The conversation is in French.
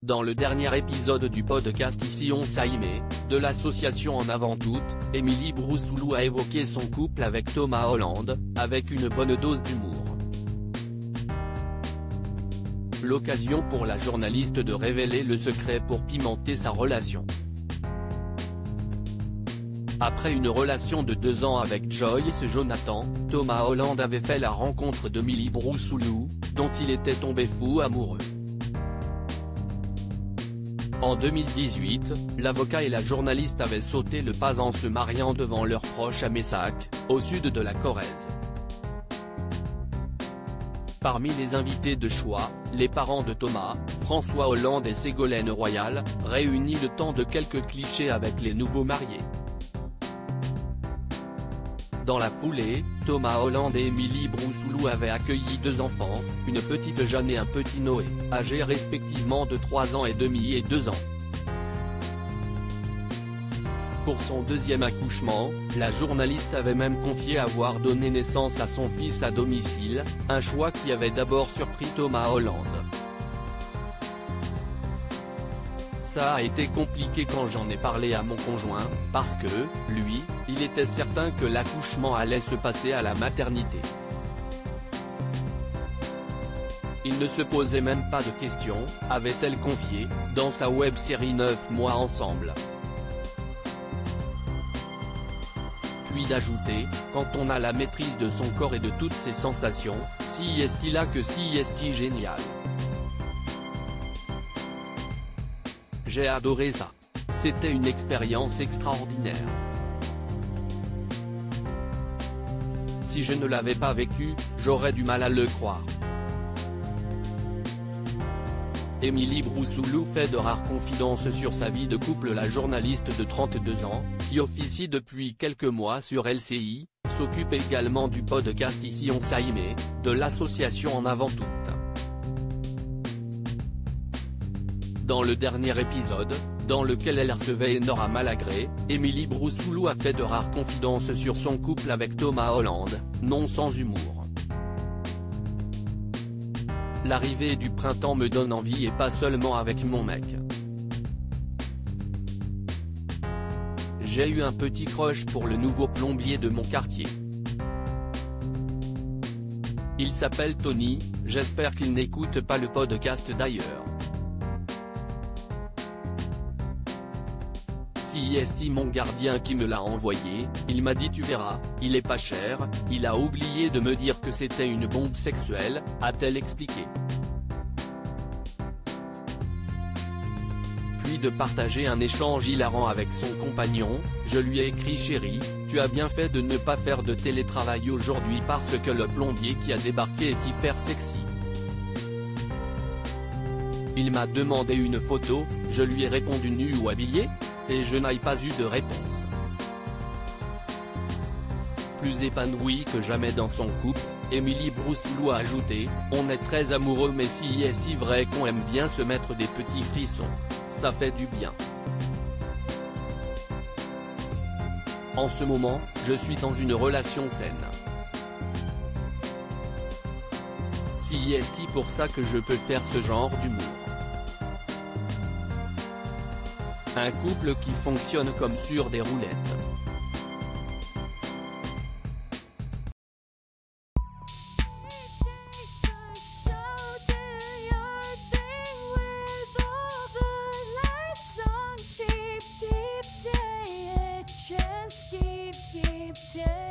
Dans le dernier épisode du podcast Ici on s'aimait, de l'association En Avant Toutes, Émilie Broussouloux a évoqué son couple avec Thomas Holland, avec une bonne dose d'humour. L'occasion pour la journaliste de révéler le secret pour pimenter sa relation. Après une relation de 2 ans avec Joyce Jonathan, Thomas Holland avait fait la rencontre d'Émilie Broussouloux, dont il était tombé fou amoureux. En 2018, l'avocat et la journaliste avaient sauté le pas en se mariant devant leurs proches à Messac, au sud de la Corrèze. Parmi les invités de choix, les parents de Thomas, François Hollande et Ségolène Royal, réunis le temps de quelques clichés avec les nouveaux mariés. Dans la foulée, Thomas Holland et Émilie Broussouloux avaient accueilli 2 enfants, une petite Jeanne et un petit Noé, âgés respectivement de 3 ans et demi et 2 ans. Pour son 2e accouchement, la journaliste avait même confié avoir donné naissance à son fils à domicile, un choix qui avait d'abord surpris Thomas Holland. Ça a été compliqué quand j'en ai parlé à mon conjoint, parce que, lui, il était certain que l'accouchement allait se passer à la maternité. Il ne se posait même pas de questions, avait-elle confié, dans sa web-série 9 mois ensemble. Puis d'ajouter, quand on a la maîtrise de son corps et de toutes ses sensations, si est-il là que si est-il génial. J'ai adoré ça. C'était une expérience extraordinaire. Si je ne l'avais pas vécu, j'aurais du mal à le croire. Émilie Broussouloux fait de rares confidences sur sa vie de couple. La journaliste de 32 ans, qui officie depuis quelques mois sur LCI, s'occupe également du podcast Ici on s'aimait, de l'association En Avant Toutes. Dans le dernier épisode, dans lequel elle recevait Nora Malagré, Émilie Broussouloux a fait de rares confidences sur son couple avec Thomas Holland, non sans humour. L'arrivée du printemps me donne envie et pas seulement avec mon mec. J'ai eu un petit crush pour le nouveau plombier de mon quartier. Il s'appelle Tony, j'espère qu'il n'écoute pas le podcast d'ailleurs. Si est mon gardien qui me l'a envoyé, il m'a dit tu verras, il est pas cher, il a oublié de me dire que c'était une bombe sexuelle, a-t-elle expliqué. Puis de partager un échange hilarant avec son compagnon, je lui ai écrit chérie, tu as bien fait de ne pas faire de télétravail aujourd'hui parce que le plombier qui a débarqué est hyper sexy. Il m'a demandé une photo, je lui ai répondu nu ou habillé, et je n'ai pas eu de réponse. Plus épanouie que jamais dans son couple, Émilie Broussouloux a ajouté, on est très amoureux mais si est-il vrai qu'on aime bien se mettre des petits frissons. Ça fait du bien. En ce moment, je suis dans une relation saine. Si est-il pour ça que je peux faire ce genre d'humour. Un couple qui fonctionne comme sur des roulettes. Keep